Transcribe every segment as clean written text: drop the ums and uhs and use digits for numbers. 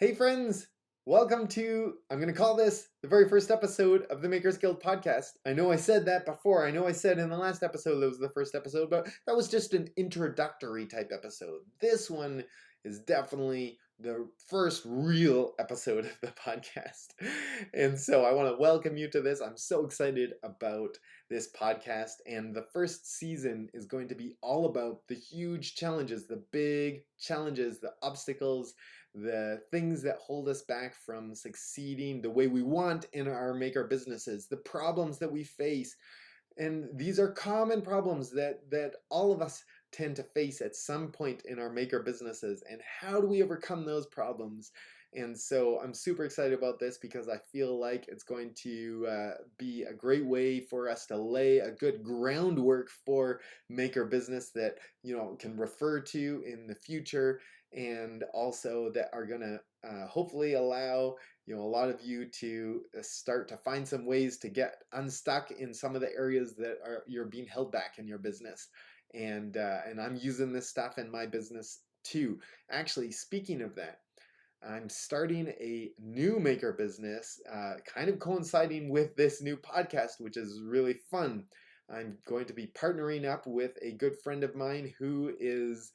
Hey friends, welcome to, I'm going to call this the very first episode of the Makers Guild podcast. I know I said that before. I know I said in the last episode that was the first episode, but that was just an introductory type episode. This one is definitely the first real episode of the podcast. And so I want to welcome you to this. I'm so excited about this podcast. And the first season is going to be all about the huge challenges, the big challenges, the obstacles, the things that hold us back from succeeding the way we want in our maker businesses, the problems that we face. And these are common problems that all of us tend to face at some point in our maker businesses. And how do we overcome those problems? And so I'm super excited about this because I feel like it's going to be a great way for us to lay a good groundwork for maker business that can refer to in the future, and also that are going to hopefully allow a lot of you to start to find some ways to get unstuck in some of the areas that you're being held back in your business. And I'm using this stuff in my business too. Actually, speaking of that, I'm starting a new maker business, kind of coinciding with this new podcast, which is really fun. I'm going to be partnering up with a good friend of mine who is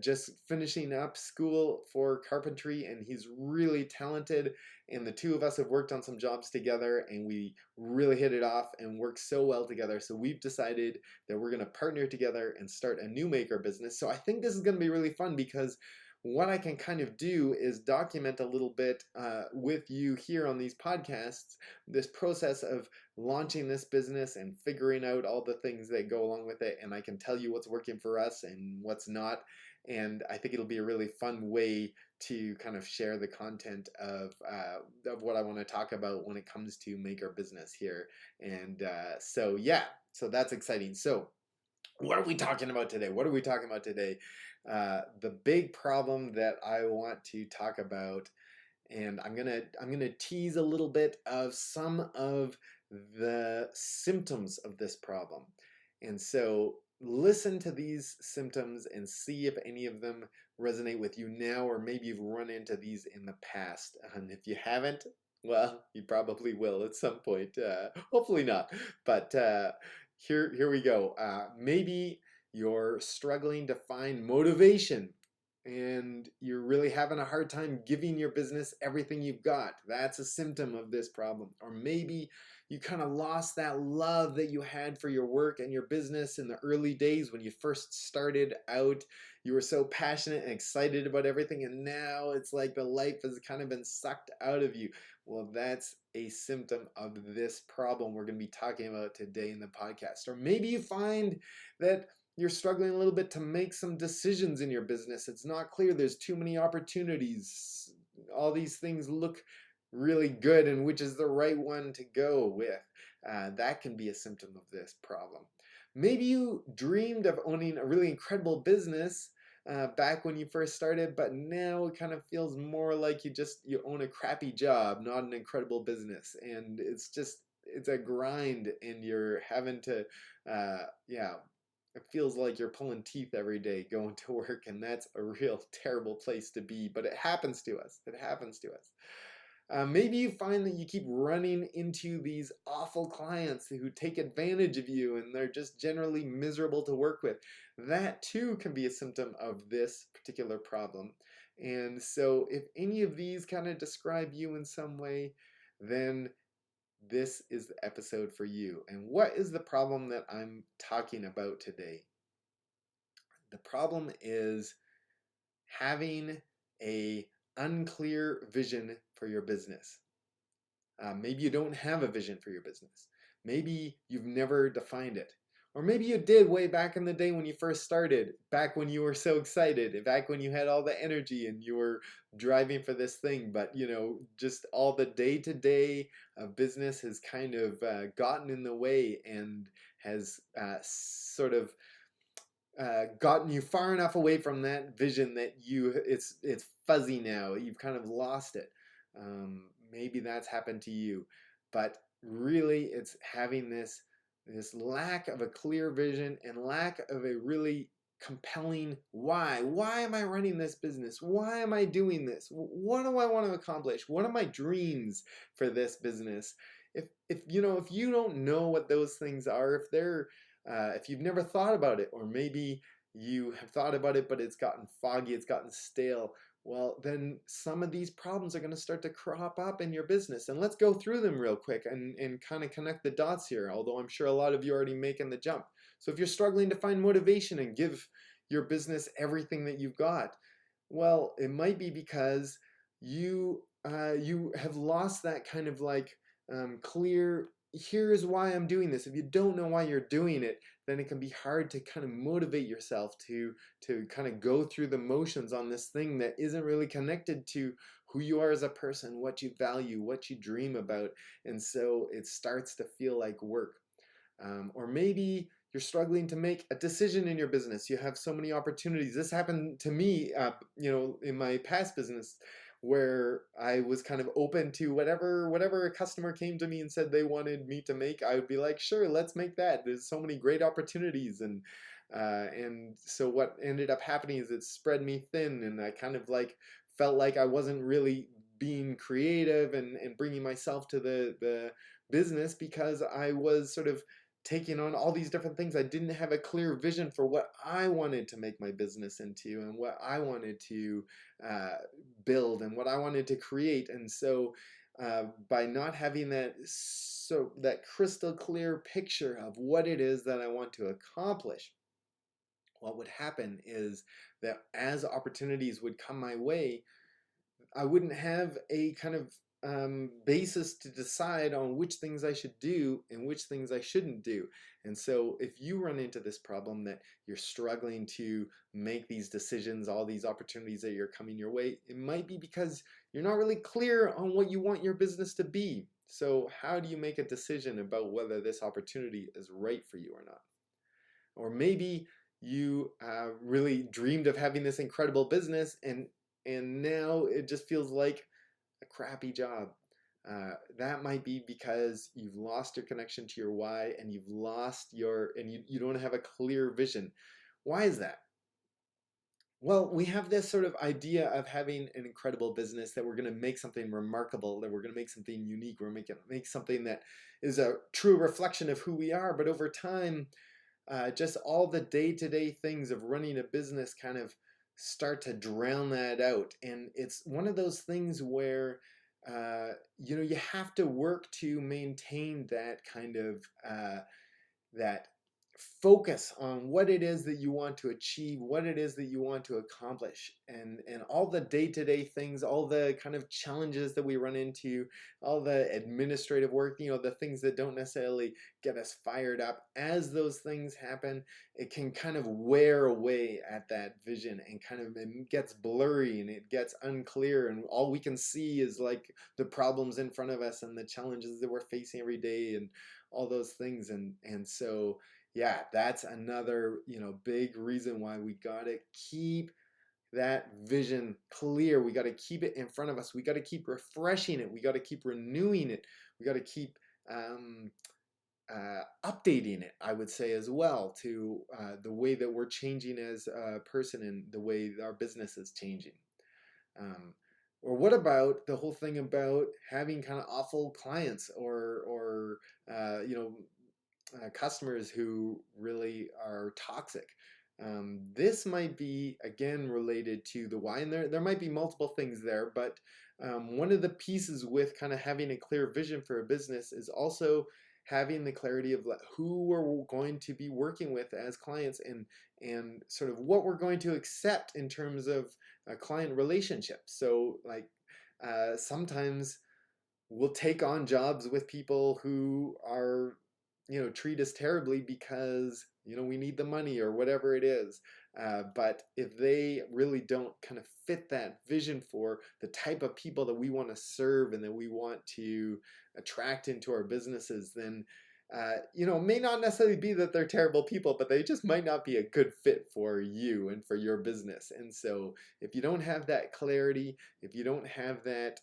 just finishing up school for carpentry, and he's really talented. And the two of us have worked on some jobs together, and we really hit it off and work so well together. So we've decided that we're going to partner together and start a new maker business. So I think this is going to be really fun because what I can kind of do is document a little bit with you here on these podcasts, this process of launching this business and figuring out all the things that go along with it. And I can tell you what's working for us and what's not. And I think it'll be a really fun way to kind of share the content of what I want to talk about when it comes to maker business here. And so that's exciting. So what are we talking about today? What are we talking about today? The big problem that I want to talk about, and I'm gonna tease a little bit of some of the symptoms of this problem. And so listen to these symptoms and see if any of them resonate with you now, or maybe you've run into these in the past. And if you haven't, well, you probably will at some point. Hopefully not, but here we go. Maybe you're struggling to find motivation and you're really having a hard time giving your business everything you've got. That's a symptom of this problem. Or maybe you kind of lost that love that you had for your work and your business in the early days when you first started out. You were so passionate and excited about everything, and now it's like the life has kind of been sucked out of you. Well, that's a symptom of this problem we're going to be talking about today in the podcast. Or maybe you find that you're struggling a little bit to make some decisions in your business. It's not clear. There's too many opportunities. All these things look really good, and which is the right one to go with. That can be a symptom of this problem. Maybe you dreamed of owning a really incredible business back when you first started, but now it kind of feels more like you own a crappy job, not an incredible business, and it's a grind, and you're having to it feels like you're pulling teeth every day going to work, and that's a real terrible place to be, but it happens to us. It happens to us. Maybe you find that you keep running into these awful clients who take advantage of you and they're just generally miserable to work with. That too can be a symptom of this particular problem. And so if any of these kind of describe you in some way, then this is the episode for you. And what is the problem that I'm talking about today? The problem is having a unclear vision for your business. Maybe you don't have a vision for your business. Maybe you've never defined it. Or maybe you did way back in the day when you first started, back when you were so excited, back when you had all the energy and you were driving for this thing. But, just all the day-to-day business has kind of gotten in the way and has sort of gotten you far enough away from that vision that it's fuzzy now. You've kind of lost it. Maybe that's happened to you, but really it's having this lack of a clear vision and lack of a really compelling why. Why am I running this business? Why am I doing this? What do I want to accomplish? What are my dreams for this business? If if you don't know what those things are, if you've never thought about it, or maybe you have thought about it but it's gotten foggy, it's gotten stale, well, then some of these problems are going to start to crop up in your business. And let's go through them real quick and kind of connect the dots here, although I'm sure a lot of you are already making the jump. So if you're struggling to find motivation and give your business everything that you've got, well, it might be because you have lost that kind of like clear, here's why I'm doing this. If you don't know why you're doing it, then it can be hard to kind of motivate yourself to kind of go through the motions on this thing that isn't really connected to who you are as a person, what you value, what you dream about. And so it starts to feel like work. Or maybe you're struggling to make a decision in your business. You have so many opportunities. This happened to me, in my past business, where I was kind of open to whatever a customer came to me and said they wanted me to make. I would be like, sure, let's make that. There's so many great opportunities, and so what ended up happening is it spread me thin, and I kind of like felt like I wasn't really being creative and bringing myself to the business because I was sort of taking on all these different things. I didn't have a clear vision for what I wanted to make my business into and what I wanted to build and what I wanted to create. And so by not having that crystal clear picture of what it is that I want to accomplish, what would happen is that as opportunities would come my way, I wouldn't have a kind of basis to decide on which things I should do and which things I shouldn't do. And so if you run into this problem that you're struggling to make these decisions, all these opportunities that are coming your way, it might be because you're not really clear on what you want your business to be. So how do you make a decision about whether this opportunity is right for you or not? Or maybe you really dreamed of having this incredible business, and now it just feels like a crappy job. That might be because you've lost your connection to your why, and you don't have a clear vision. Why is that? Well, we have this sort of idea of having an incredible business, that we're going to make something remarkable, that we're going to make something unique, we're going to make something that is a true reflection of who we are. But over time, just all the day-to-day things of running a business kind of start to drown that out. And it's one of those things where you have to work to maintain that kind of that focus on what it is that you want to achieve, what it is that you want to accomplish, and all the day-to-day things, all the kind of challenges that we run into, all the administrative work, the things that don't necessarily get us fired up. As those things happen, it can kind of wear away at that vision, and kind of it gets blurry and it gets unclear, and all we can see is like the problems in front of us and the challenges that we're facing every day and all those things. And so yeah, that's another big reason why we gotta keep that vision clear. We gotta keep it in front of us. We gotta keep refreshing it. We gotta keep renewing it. We gotta keep updating it, I would say, as well, to the way that we're changing as a person and the way our business is changing. Or what about the whole thing about having kind of awful clients, or customers who really are toxic? This might be again related to the why, and there might be multiple things there, but one of the pieces with kind of having a clear vision for a business is also having the clarity of who we're going to be working with as clients, and sort of what we're going to accept in terms of client relationships. So like sometimes we'll take on jobs with people who are treat us terribly because we need the money or whatever it is. But if they really don't kind of fit that vision for the type of people that we want to serve and that we want to attract into our businesses, then it may not necessarily be that they're terrible people, but they just might not be a good fit for you and for your business. And so if you don't have that clarity, if you don't have that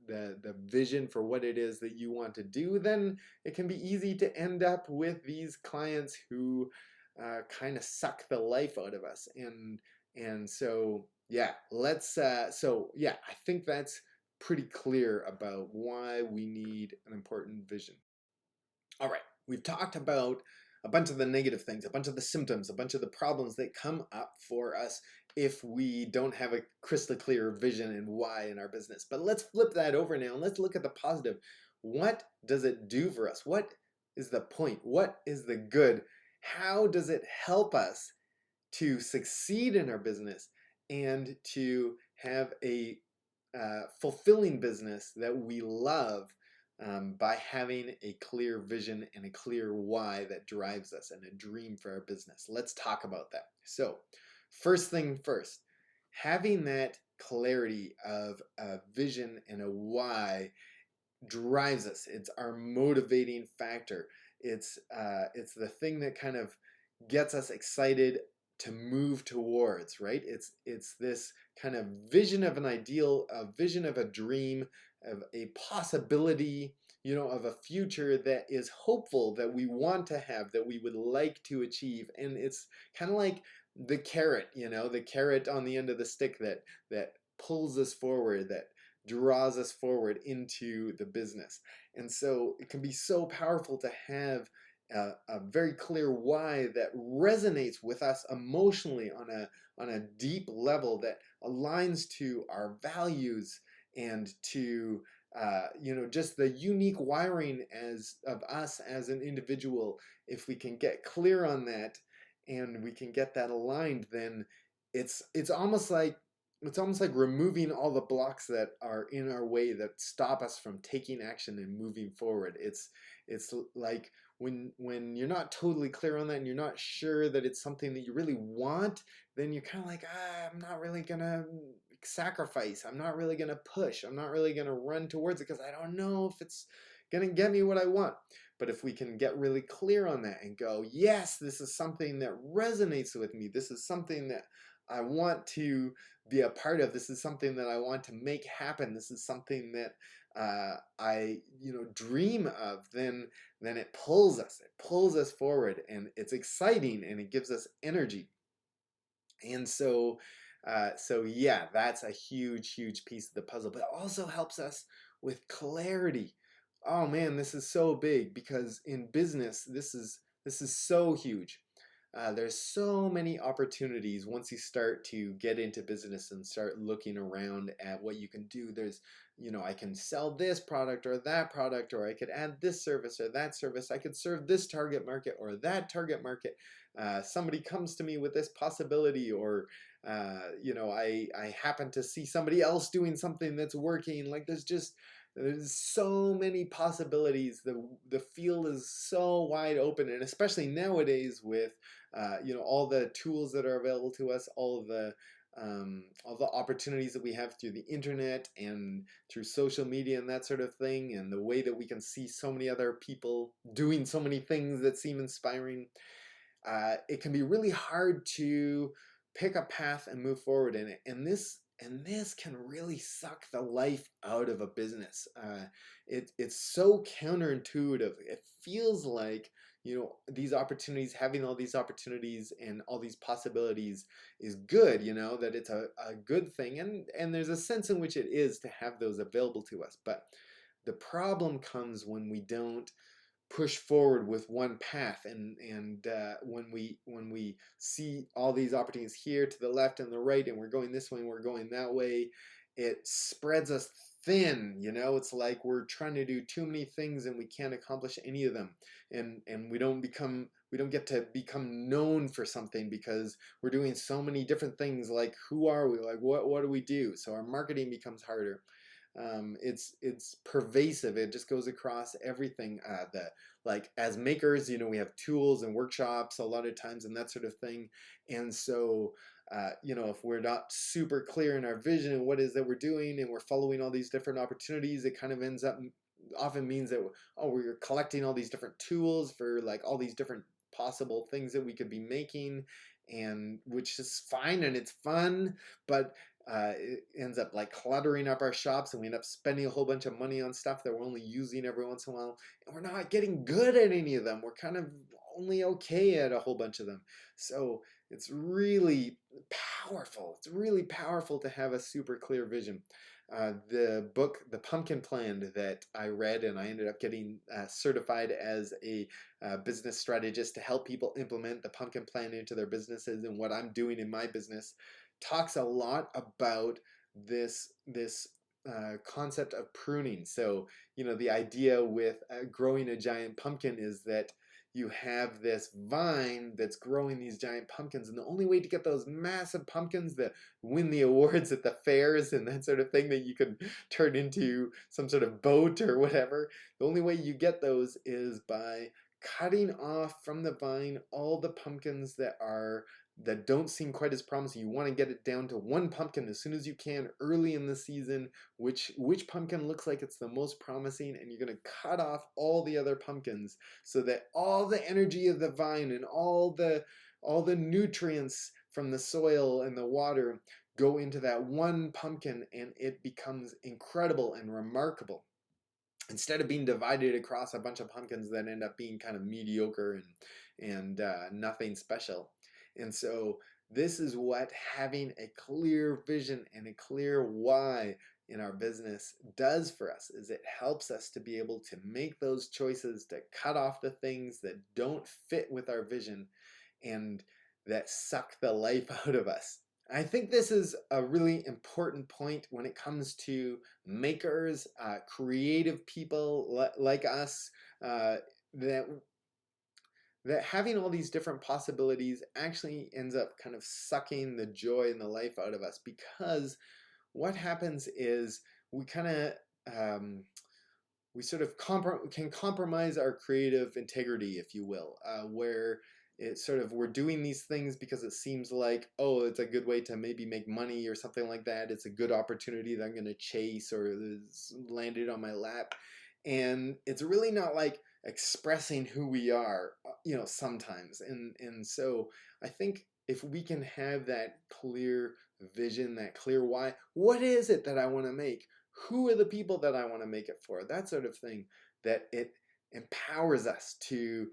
the vision for what it is that you want to do, then it can be easy to end up with these clients who kind of suck the life out of us. And so yeah, I think that's pretty clear about why we need an important vision. All right, we've talked about a bunch of the negative things, a bunch of the symptoms, a bunch of the problems that come up for us if we don't have a crystal clear vision and why in our business. But let's flip that over now and let's look at the positive. What does it do for us? What is the point? What is the good? How does it help us to succeed in our business and to have a fulfilling business that we love, by having a clear vision and a clear why that drives us and a dream for our business? Let's talk about that. So, first thing first, having that clarity of a vision and a why drives us. It's our motivating factor. It's the thing that kind of gets us excited to move towards, right? It's this kind of vision of an ideal, a vision of a dream, of a possibility, of a future that is hopeful, that we want to have, that we would like to achieve. And it's kind of like the carrot, the carrot on the end of the stick that pulls us forward, that draws us forward into the business. And so it can be so powerful to have a very clear why that resonates with us emotionally on a deep level, that aligns to our values and to just the unique wiring of us as an individual. If we can get clear on that and we can get that aligned, then it's almost like removing all the blocks that are in our way that stop us from taking action and moving forward. It's like when you're not totally clear on that and you're not sure that it's something that you really want, then you're kind of like, I'm not really gonna sacrifice. I'm not really gonna push. I'm not really gonna run towards it because I don't know if it's gonna get me what I want. But if we can get really clear on that and go, yes, this is something that resonates with me. This is something that I want to be a part of. This is something that I want to make happen. This is something that I dream of. Then it pulls us. It pulls us forward, and it's exciting, and it gives us energy. And so yeah, that's a huge piece of the puzzle. But it also helps us with clarity. Oh man, this is so big, because in business, this is so huge. There's so many opportunities once you start to get into business and start looking around at what you can do. There's, I can sell this product or that product, or I could add this service or that service. I could serve this target market or that target market. Somebody comes to me with this possibility, or I happen to see somebody else doing something that's working. Like there's so many possibilities. The field is so wide open, and especially nowadays with all the tools that are available to us, all the opportunities that we have through the internet and through social media and that sort of thing, and the way that we can see so many other people doing so many things that seem inspiring. It can be really hard to pick a path and move forward in it, and this can really suck the life out of a business. It's so counterintuitive. It feels like these opportunities, having all these opportunities and all these possibilities is good. That it's a good thing, and there's a sense in which it is to have those available to us. But the problem comes when we don't push forward with one path, and when we see all these opportunities here to the left and the right, and we're going this way and we're going that way, it spreads us thin. It's like we're trying to do too many things and we can't accomplish any of them, and we don't get to become known for something because we're doing so many different things. Like, who are we? Like, what do we do? So our marketing becomes harder. It's pervasive. It just goes across everything. Like, as makers, we have tools and workshops a lot of times and that sort of thing. And so, if we're not super clear in our vision and what it is that we're doing, and we're following all these different opportunities, it kind of often means that we're collecting all these different tools for like all these different possible things that we could be making, and which is fine and it's fun, but it ends up like cluttering up our shops, and we end up spending a whole bunch of money on stuff that we're only using every once in a while, and we're not getting good at any of them. We're kind of only okay at a whole bunch of them. So it's really powerful. It's really powerful to have a super clear vision. The book, The Pumpkin Plan, that I read, and I ended up getting certified as a business strategist to help people implement the pumpkin plan into their businesses, and what I'm doing in my business talks a lot about this concept of pruning. So, the idea with growing a giant pumpkin is that you have this vine that's growing these giant pumpkins, and the only way to get those massive pumpkins that win the awards at the fairs and that sort of thing, that you can turn into some sort of boat or whatever, the only way you get those is by cutting off from the vine all the pumpkins that don't seem quite as promising. You want to get it down to one pumpkin as soon as you can early in the season, which pumpkin looks like it's the most promising, and you're going to cut off all the other pumpkins so that all the energy of the vine and all the nutrients from the soil and the water go into that one pumpkin, and it becomes incredible and remarkable, instead of being divided across a bunch of pumpkins that end up being kind of mediocre and nothing special. And so this is what having a clear vision and a clear why in our business does for us, is it helps us to be able to make those choices, to cut off the things that don't fit with our vision and that suck the life out of us. I think this is a really important point when it comes to makers, creative people like us, that having all these different possibilities actually ends up kind of sucking the joy and the life out of us, because what happens is we kind of we sort of can compromise our creative integrity, if you will, where it's sort of, we're doing these things because it seems like, oh, it's a good way to maybe make money or something like that. It's a good opportunity that I'm going to chase, or it's landed on my lap. And it's really not like expressing who we are, sometimes. And so I think if we can have that clear vision, that clear why, what is it that I want to make? Who are the people that I want to make it for? That sort of thing, that it empowers us to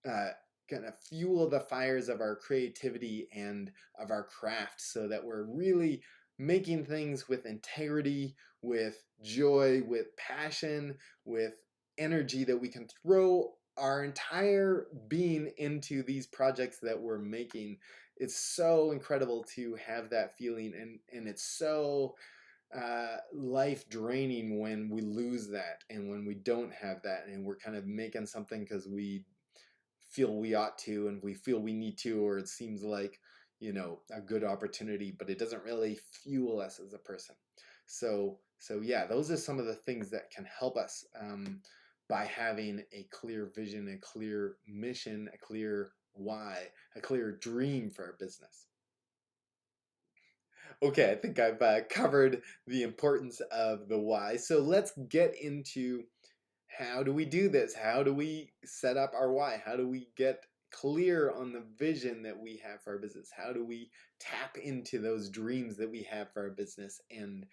kind of fuel the fires of our creativity and of our craft, so that we're really making things with integrity, with joy, with passion, with energy, that we can throw our entire being into these projects that we're making. It's so incredible to have that feeling, and it's so life draining when we lose that, and when we don't have that, and we're kind of making something because we feel we ought to, and we feel we need to, or it seems like, a good opportunity, but it doesn't really fuel us as a person. So yeah, those are some of the things that can help us by having a clear vision, a clear mission, a clear why, a clear dream for our business. Okay, I think I've covered the importance of the why. So let's get into, how do we do this? How do we set up our why? How do we get clear on the vision that we have for our business? How do we tap into those dreams that we have for our business and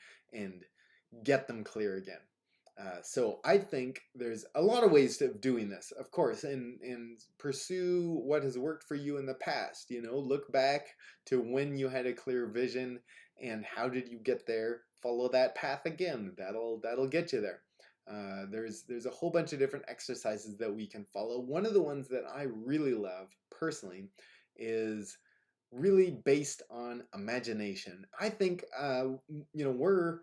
get them clear again? So I think there's a lot of ways of doing this, of course, and pursue what has worked for you in the past. Look back to when you had a clear vision and how did you get there. Follow that path again. That'll get you there. There's a whole bunch of different exercises that we can follow. One of the ones that I really love personally is really based on imagination. I think we're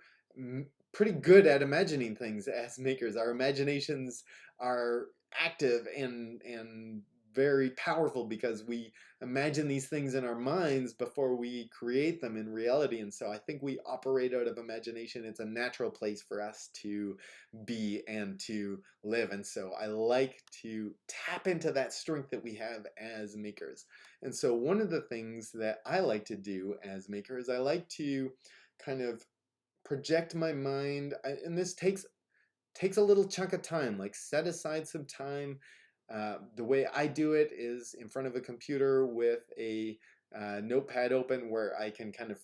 pretty good at imagining things as makers. Our imaginations are active and very powerful, because we imagine these things in our minds before we create them in reality. And so I think we operate out of imagination. It's a natural place for us to be and to live. And so I like to tap into that strength that we have as makers. And so one of the things that I like to do as makers, I like to kind of project my mind, and this takes a little chunk of time. Like, set aside some time. The way I do it is in front of a computer with a notepad open, where I can kind of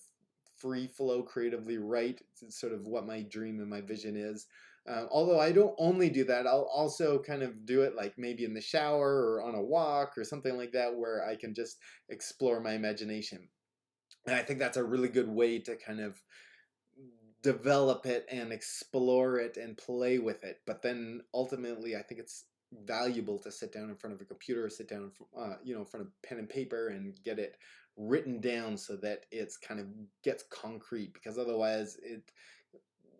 free flow creatively write sort of what my dream and my vision is. Although I don't only do that, I'll also kind of do it like maybe in the shower or on a walk or something like that, where I can just explore my imagination. And I think that's a really good way to kind of develop it and explore it and play with it. But then ultimately, I think it's valuable to sit down in front of a computer, sit down, in front of pen and paper, and get it written down so that it's kind of gets concrete. Because otherwise,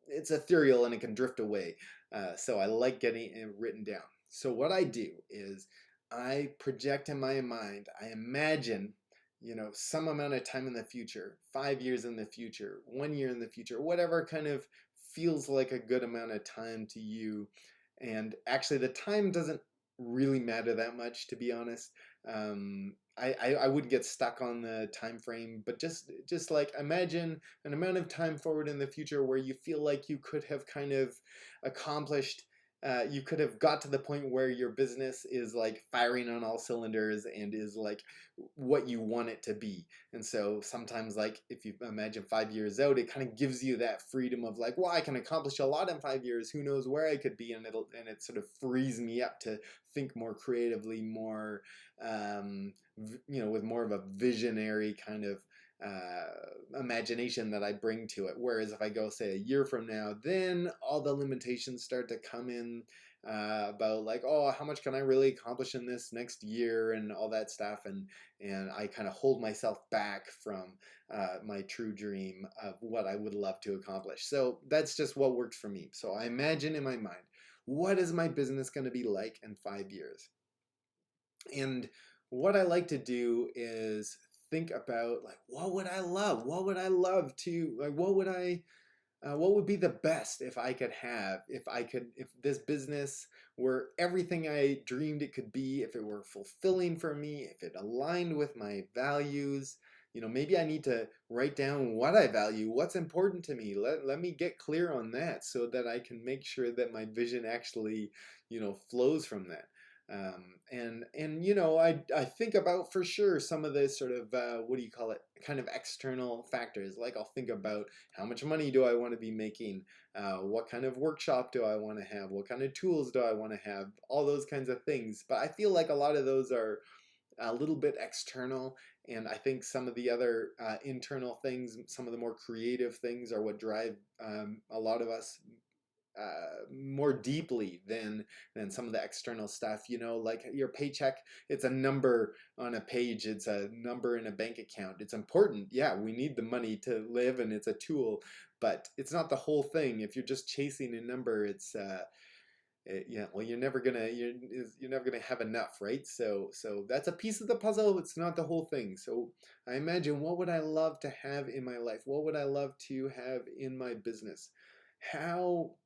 it's ethereal and it can drift away. So I like getting it written down. So what I do is I project in my mind, I imagine, some amount of time in the future, 5 years in the future, 1 year in the future, whatever kind of feels like a good amount of time to you. And actually, the time doesn't really matter that much, to be honest. I wouldn't get stuck on the time frame, but just like imagine an amount of time forward in the future where you feel like you could have kind of accomplished, you could have got to the point where your business is like firing on all cylinders and is like what you want it to be. And so sometimes, like, if you imagine 5 years out, it kind of gives you that freedom of like, well, I can accomplish a lot in 5 years. Who knows where I could be? And it sort of frees me up to think more creatively, more, with more of a visionary kind of imagination that I bring to it. Whereas if I go, say, a year from now, then all the limitations start to come in, about like, oh, how much can I really accomplish in this next year and all that stuff, and I kind of hold myself back from my true dream of what I would love to accomplish. So that's just what works for me. So I imagine in my mind, what is my business going to be like in 5 years? And what I like to do is think about, like, what would I love? What would I love to, like, what would be the best if I could have, if this business were everything I dreamed it could be, if it were fulfilling for me, if it aligned with my values. Maybe I need to write down what I value, what's important to me. Let me get clear on that so that I can make sure that my vision actually, flows from that. I think about for sure some of the sort of, what do you call it, kind of external factors. Like, I'll think about how much money do I want to be making, what kind of workshop do I want to have, what kind of tools do I want to have, all those kinds of things. But I feel like a lot of those are a little bit external, and I think some of the other internal things, some of the more creative things, are what drive a lot of us more deeply than some of the external stuff. Like your paycheck, it's a number on a page, it's a number in a bank account. It's important, yeah, we need the money to live, and it's a tool, but it's not the whole thing. If you're just chasing a number, yeah, well, you're never gonna have enough, right? So that's a piece of the puzzle. It's not the whole thing. So I imagine, what would I love to have in my life? What would I love to have in my business? How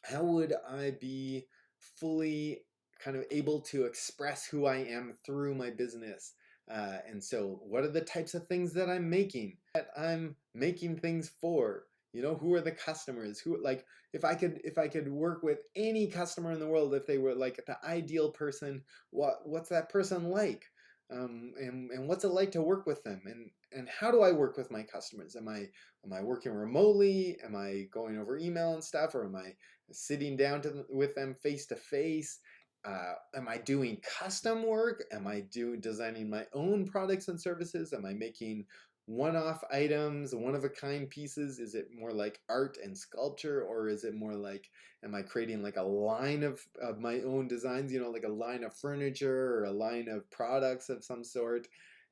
how would I be fully kind of able to express who I am through my business? And so, what are the types of things that I'm making? That I'm making things for? Who are the customers? Who, like, if I could work with any customer in the world, if they were like the ideal person, what's that person like? And what's it like to work with them? And how do I work with my customers? Am I working remotely? Am I going over email and stuff, or am I sitting down with them face to face? Am I doing custom work? Am I designing my own products and services? Am I making one-off items, one-of-a-kind pieces? Is it more like art and sculpture, or is it more like, am I creating like a line of my own designs, like a line of furniture or a line of products of some sort,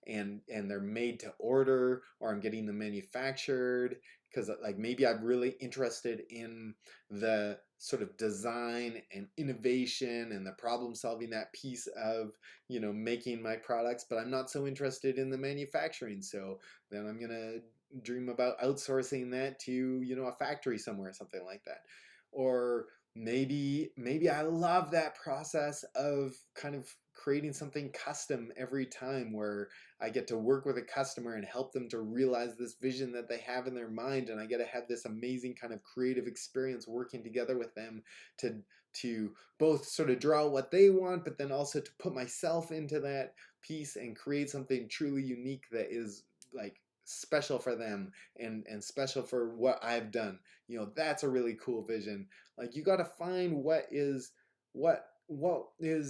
and they're made to order, or I'm getting them manufactured because, like, maybe I'm really interested in the sort of design and innovation and the problem solving, that piece of, making my products, but I'm not so interested in the manufacturing. So then I'm gonna dream about outsourcing that to, a factory somewhere, something like that. Or maybe I love that process of kind of creating something custom every time, where I get to work with a customer and help them to realize this vision that they have in their mind, and I get to have this amazing kind of creative experience working together with them to both sort of draw what they want, but then also to put myself into that piece and create something truly unique that is like special for them and special for what I've done. That's a really cool vision. Like, you got to find what is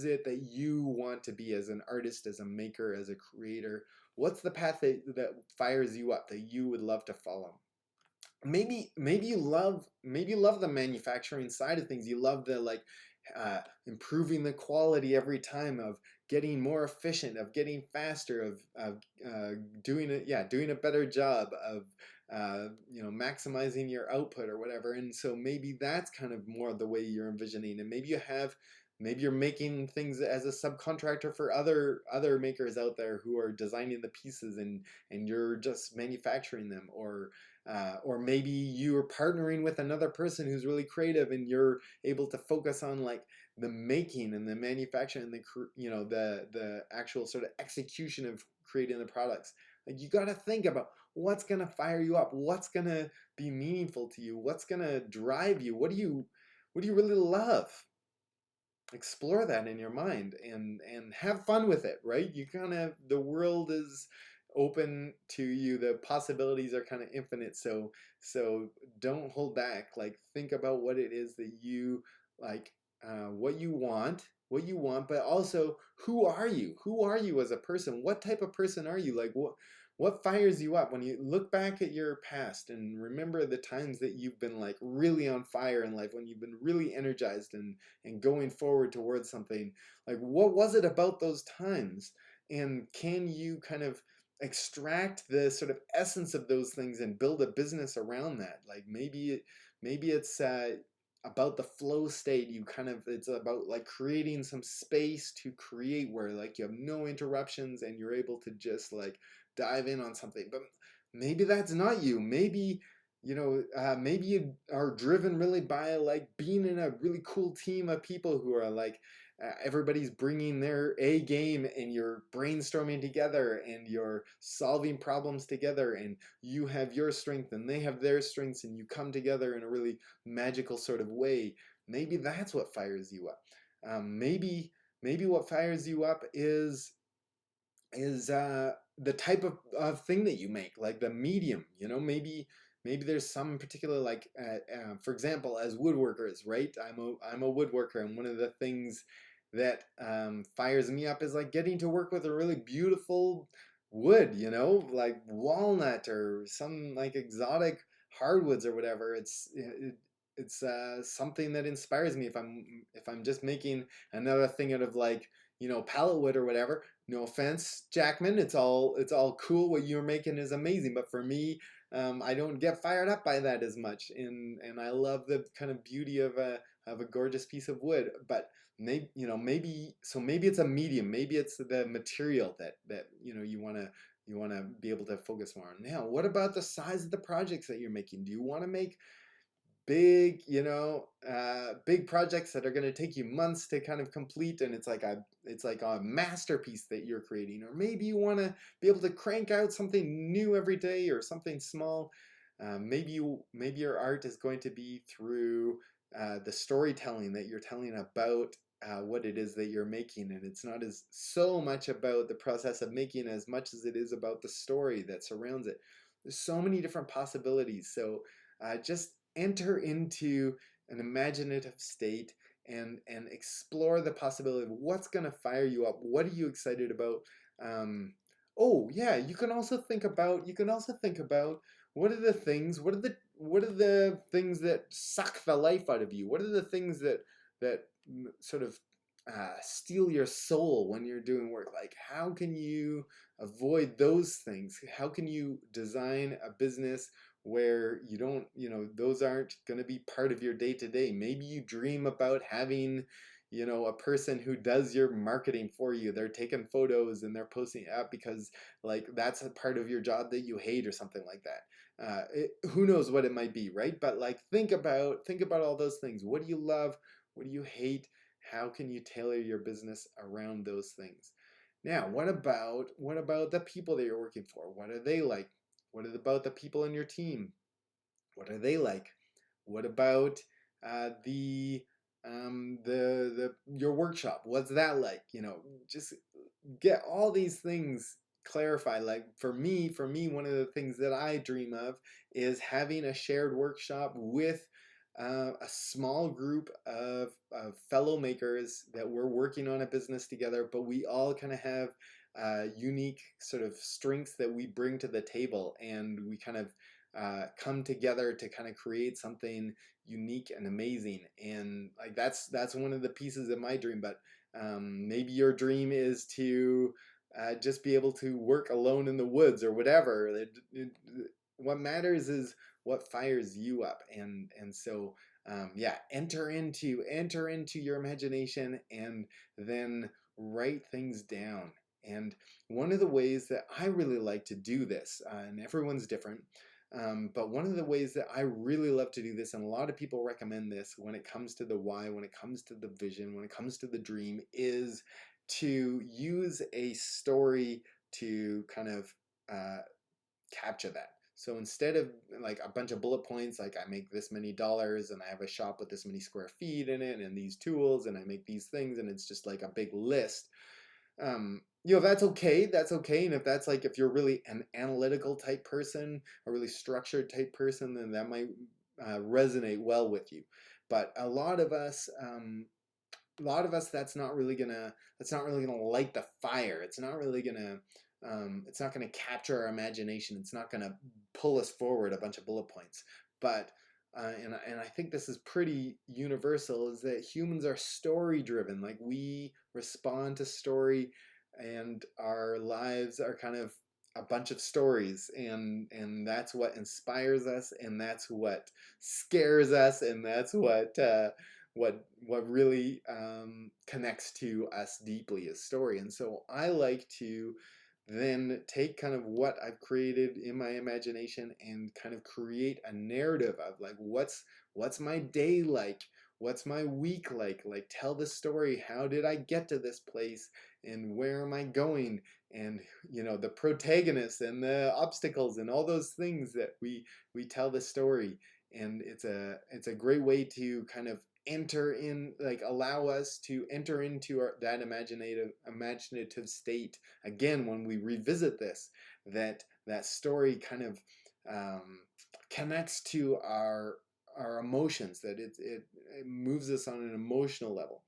it that you want to be as an artist, as a maker, as a creator. What's the path that fires you up, that you would love to follow? Maybe you love the manufacturing side of things. You love the, like, improving the quality every time, of getting more efficient, of getting faster, of doing a better job, of maximizing your output or whatever. And so maybe that's kind of more the way you're envisioning. And maybe you're making things as a subcontractor for other makers out there who are designing the pieces, and you're just manufacturing them. Or maybe you're partnering with another person who's really creative, and you're able to focus on, like, the making and the manufacturing and the actual sort of execution of creating the products. Like, you got to think about what's going to fire you up, what's going to be meaningful to you, what's going to drive you, what do you really love. Explore that in your mind, and have fun with it, right? The world is open to you, the possibilities are kind of infinite. So don't hold back. Like, think about what it is that you like, what you want, but also, who are you as a person? What type of person are you? Like, what fires you up when you look back at your past and remember the times that you've been, like, really on fire in life, when you've been really energized and going forward towards something? Like, what was it about those times? And can you kind of extract the sort of essence of those things and build a business around that? Like, maybe it's about the flow state. It's about, like, creating some space to create, where, like, you have no interruptions and you're able to just, like, dive in on something. But maybe that's not you. Maybe you are driven really by, like, being in a really cool team of people who are, like, everybody's bringing their A game, and you're brainstorming together, and you're solving problems together, and you have your strength and they have their strengths, and you come together in a really magical sort of way. Maybe that's what fires you up. Maybe what fires you up is the type of thing that you make, like the medium. Maybe there's some particular, like, for example, as woodworkers, right? I'm a woodworker, and one of the things that fires me up is, like, getting to work with a really beautiful wood, like walnut or some, like, exotic hardwoods or whatever. It's something that inspires me. If I'm just making another thing out of, like, pallet wood or whatever. No offense, Jackman. It's all cool. What you're making is amazing, but for me, I don't get fired up by that as much. And I love the kind of beauty of a gorgeous piece of wood. But maybe it's a medium. Maybe it's the material that you wanna be able to focus more on. Now, what about the size of the projects that you're making? Do you want to make big projects that are going to take you months to kind of complete, and it's like a masterpiece that you're creating? Or maybe you want to be able to crank out something new every day, or something small. Maybe your art is going to be through the storytelling that you're telling about what it is that you're making, and it's not as so much about the process of making as much as it is about the story that surrounds it. There's so many different possibilities. So just enter into an imaginative state, and explore the possibility of what's going to fire you up. What are you excited about? Oh yeah, you can also think about what are the things that suck the life out of you. What are the things that sort of steal your soul when you're doing work? Like, how can you avoid those things? How can you design a business where you don't, those aren't going to be part of your day to day? Maybe you dream about having, a person who does your marketing for you. They're taking photos and they're posting it up because, like, that's a part of your job that you hate, or something like that. Who knows what it might be, right? But, like, think about all those things. What do you love? What do you hate? How can you tailor your business around those things? Now, what about the people that you're working for? What are they like? What about the people in your team? What are they like? What about the your workshop? What's that like? Just get all these things clarify, like for me, one of the things that I dream of is having a shared workshop with a small group of fellow makers that we're working on a business together, but we all kind of have unique sort of strengths that we bring to the table, and we kind of come together to kind of create something unique and amazing. And like that's one of the pieces of my dream. But maybe your dream is to just be able to work alone in the woods or whatever. What matters is what fires you up, and so yeah, enter into your imagination, and then write things down. And one of the ways that I really like to do this, and everyone's different, but one of the ways that I really love to do this, and a lot of people recommend this when it comes to the why, when it comes to the vision, when it comes to the dream, is to use a story to kind of capture that. So instead of like a bunch of bullet points, like I make this many dollars and I have a shop with this many square feet in it and these tools and I make these things, and it's just like a big list. That's okay. That's okay. And if that's like, if you're really an analytical type person, a really structured type person, then that might resonate well with you. But a lot of us, that's not really gonna light the fire. It's not gonna capture our imagination. It's not gonna pull us forward a bunch of bullet points. But and I think this is pretty universal, is that humans are story driven. Like, we respond to story, and our lives are kind of a bunch of stories, and that's what inspires us, and that's what scares us, and that's what really connects to us deeply is story. And so I like to then take kind of what I've created in my imagination and kind of create a narrative of like, what's my day like, what's my week like, tell the story. How did I get to this place, and where am I going, and the protagonists and the obstacles and all those things that we tell the story. And it's a great way to kind of allow us to enter into that imaginative state again when we revisit this, that story kind of connects to our emotions, that it moves us on an emotional level.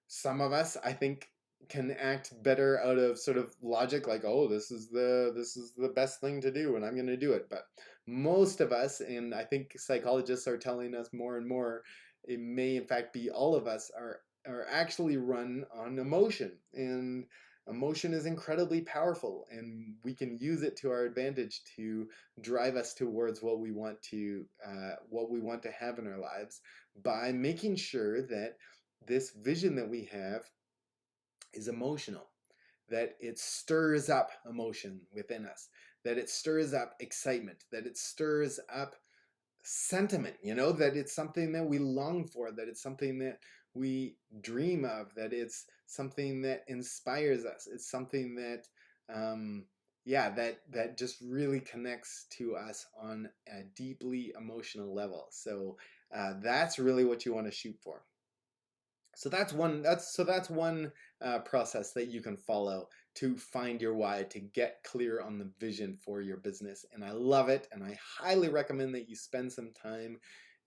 Some of us, I think, can act better out of sort of logic, like, oh, this is the best thing to do and I'm going to do it. But most of us, and I think psychologists are telling us more and more, it may in fact be all of us, are actually run on emotion. And emotion is incredibly powerful, and we can use it to our advantage to drive us towards what we want to have in our lives, by making sure that this vision that we have is emotional, that it stirs up emotion within us, that it stirs up excitement, that it stirs up sentiment, that it's something that we long for, that it's something that we dream of, that it's something that inspires us. It's something that, that just really connects to us on a deeply emotional level. So that's really what you want to shoot for. So that's one process that you can follow to find your why, to get clear on the vision for your business. And I love it, and I highly recommend that you spend some time,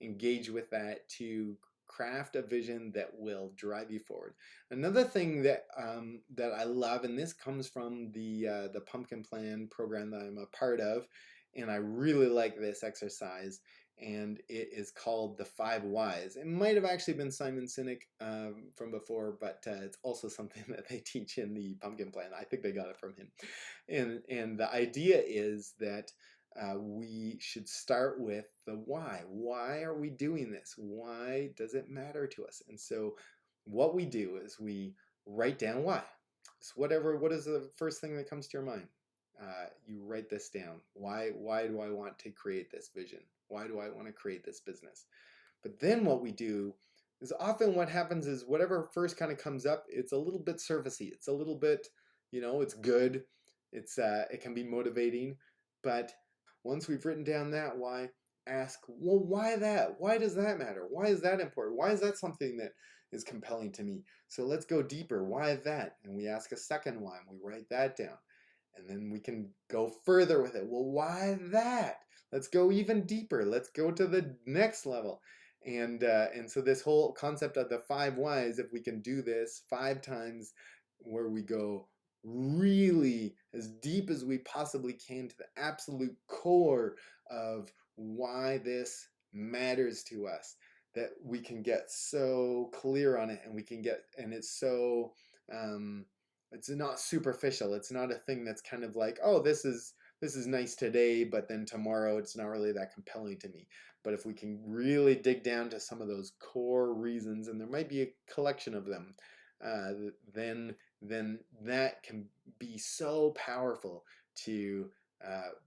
engage with that, to craft a vision that will drive you forward. Another thing that I love, and this comes from the Pumpkin Plan program that I'm a part of, and I really like this exercise, and it is called the 5 Whys. It might have actually been Simon Sinek from before, but it's also something that they teach in the Pumpkin Plan. I think they got it from him. And the idea is that we should start with the why. Why are we doing this? Why does it matter to us? And so what we do is we write down why. So what is the first thing that comes to your mind? You write this down. Why do I want to create this vision? Why do I want to create this business? But then what we do is, often what happens is, whatever first kind of comes up, it's a little bit surfacey. It's a little bit, it's good. It can be motivating. But once we've written down that why, ask, well, why that? Why does that matter? Why is that important? Why is that something that is compelling to me? So let's go deeper. Why that? And we ask a second why, and we write that down. And then we can go further with it. Well, why that? Let's go even deeper. Let's go to the next level. And so this whole concept of the 5 whys, if we can do this 5 times, where we go really as deep as we possibly can to the absolute core of why this matters to us, that we can get so clear on it, and we can get, and it's so it's not superficial. It's not a thing that's kind of like, oh, this is nice today, but then tomorrow it's not really that compelling to me. But if we can really dig down to some of those core reasons, and there might be a collection of them, uh, then that can be so powerful to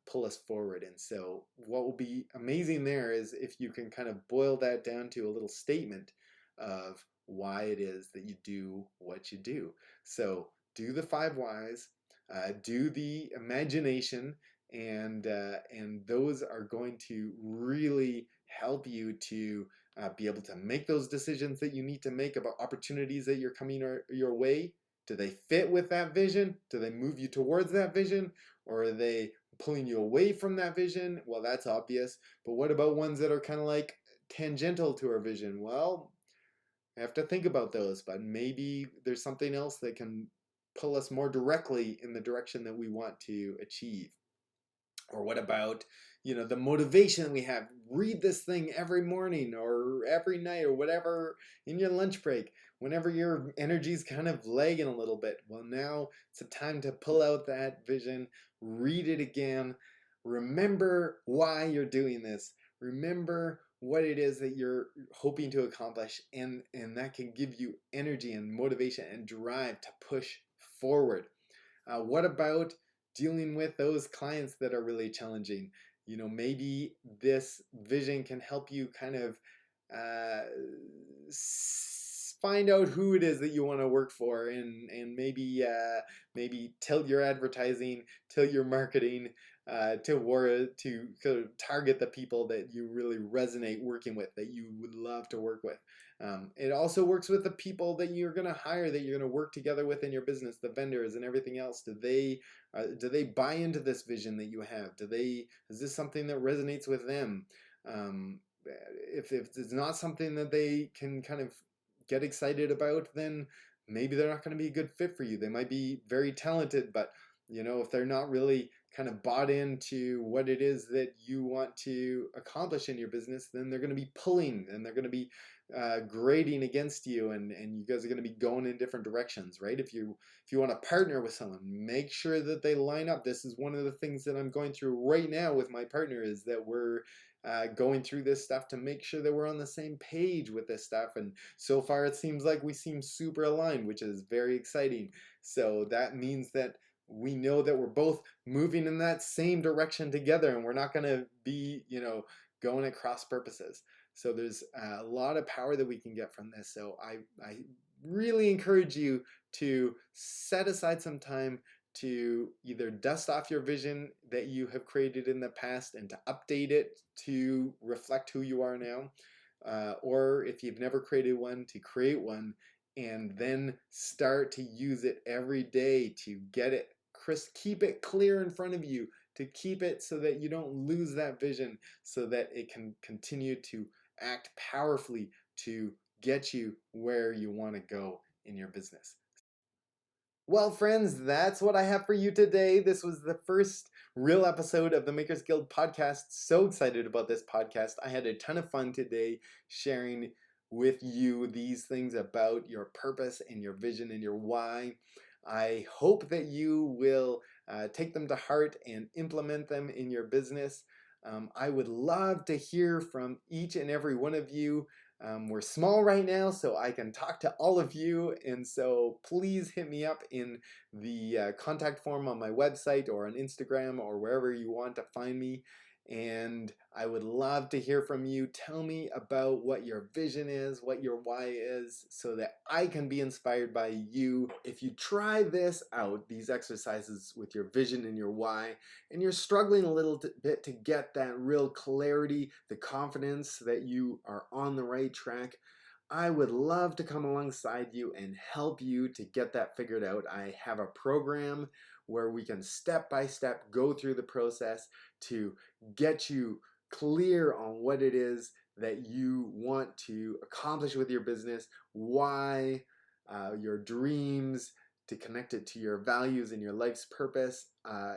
pull us forward. And so what will be amazing there is if you can kind of boil that down to a little statement of why it is that you do what you do. So do the 5 whys, do the imagination, and those are going to really help you to be able to make those decisions that you need to make about opportunities that you're coming your way. Do they fit with that vision? Do they move you towards that vision? Or are they pulling you away from that vision? Well, that's obvious. But what about ones that are kind of like tangential to our vision? Well, I have to think about those, but maybe there's something else that can pull us more directly in the direction that we want to achieve. Or what about, the motivation we have? Read this thing every morning or every night or whatever in your lunch break, whenever your energy's kind of lagging a little bit. Well, now it's a time to pull out that vision, read it again, remember why you're doing this, remember what it is that you're hoping to accomplish, and that can give you energy and motivation and drive to push forward. What about dealing with those clients that are really challenging? Maybe this vision can help you kind of uh, find out who it is that you want to work for, and maybe tilt your advertising, tilt your marketing to target the people that you really resonate working with, that you would love to work with. It also works with the people that you're going to hire, that you're going to work together with in your business, the vendors and everything else. Do they buy into this vision that you have? Is this something that resonates with them? If it's not something that they can kind of get excited about, then maybe they're not going to be a good fit for you. They might be very talented, but if they're not really kind of bought into what it is that you want to accomplish in your business, then they're going to be pulling, and they're going to be grading against you, and you guys are going to be going in different directions, right? If you want to partner with someone, make sure that they line up. This is one of the things that I'm going through right now with my partner, is that we're going through this stuff to make sure that we're on the same page with this stuff. And so far it seems like we seem super aligned, which is very exciting. So that means that we know that we're both moving in that same direction together, and we're not going to be, going at cross purposes. So there's a lot of power that we can get from this. So I really encourage you to set aside some time to either dust off your vision that you have created in the past and to update it to reflect who you are now, or if you've never created one, to create one, and then start to use it every day to get it keep it clear in front of you, to keep it so that you don't lose that vision, so that it can continue to act powerfully to get you where you want to go in your business. Well, friends, that's what I have for you today. This was the first real episode of the Makers Guild podcast. So excited about this podcast. I had a ton of fun today sharing with you these things about your purpose and your vision and your why. I hope that you will take them to heart and implement them in your business. I would love to hear from each and every one of you. We're small right now, so I can talk to all of you, and so please hit me up in the contact form on my website or on Instagram or wherever you want to find me. And I would love to hear from you. Tell me about what your vision is, what your why is, so that I can be inspired by you. If you try this out, these exercises with your vision and your why, and you're struggling a little bit to get that real clarity, the confidence that you are on the right track, I would love to come alongside you and help you to get that figured out. I have a program where we can step by step go through the process to get you clear on what it is that you want to accomplish with your business, why, your dreams, to connect it to your values and your life's purpose.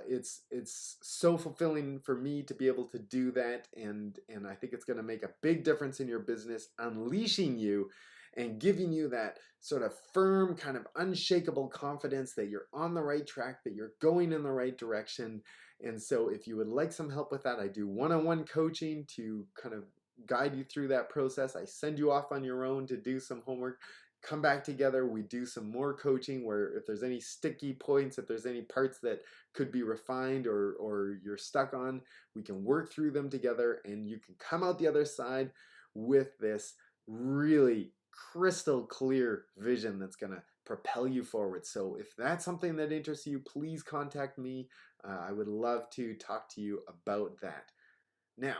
It's so fulfilling for me to be able to do that, and I think it's going to make a big difference in your business, unleashing you and giving you that sort of firm, kind of unshakable confidence that you're on the right track, that you're going in the right direction. And so if you would like some help with that, I do one-on-one coaching to kind of guide you through that process. I send you off on your own to do some homework, come back together, we do some more coaching where if there's any sticky points, if there's any parts that could be refined or you're stuck on, we can work through them together, and you can come out the other side with this really crystal clear vision that's going to propel you forward. So if that's something that interests you, please contact me. I would love to talk to you about that. Now,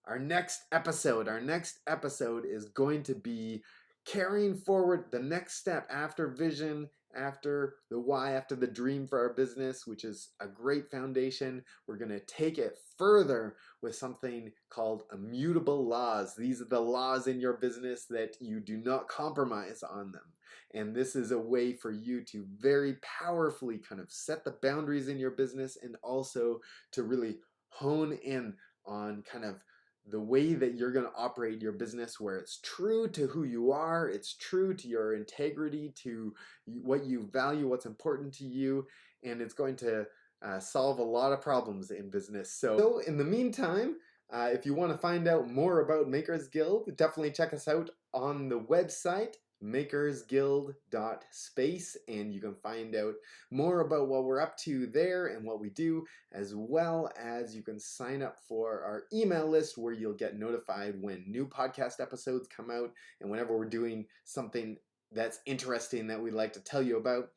our next episode is going to be carrying forward the next step after vision, after the why, after the dream for our business, which is a great foundation. We're going to take it further with something called immutable laws. These are the laws in your business that you do not compromise on them. And this is a way for you to very powerfully kind of set the boundaries in your business, and also to really hone in on kind of the way that you're going to operate your business, where it's true to who you are, it's true to your integrity, to what you value, what's important to you, and it's going to solve a lot of problems in business. So in the meantime, if you want to find out more about Makers Guild, definitely check us out on the website makersguild.space, and you can find out more about what we're up to there and what we do, as well as you can sign up for our email list where you'll get notified when new podcast episodes come out and whenever we're doing something that's interesting that we'd like to tell you about.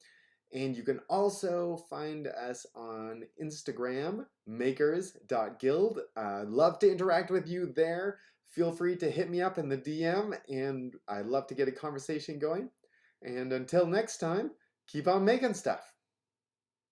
And you can also find us on Instagram, makers.guild. Love to interact with you there. Feel free to hit me up in the DM, and I'd love to get a conversation going. And until next time, keep on making stuff.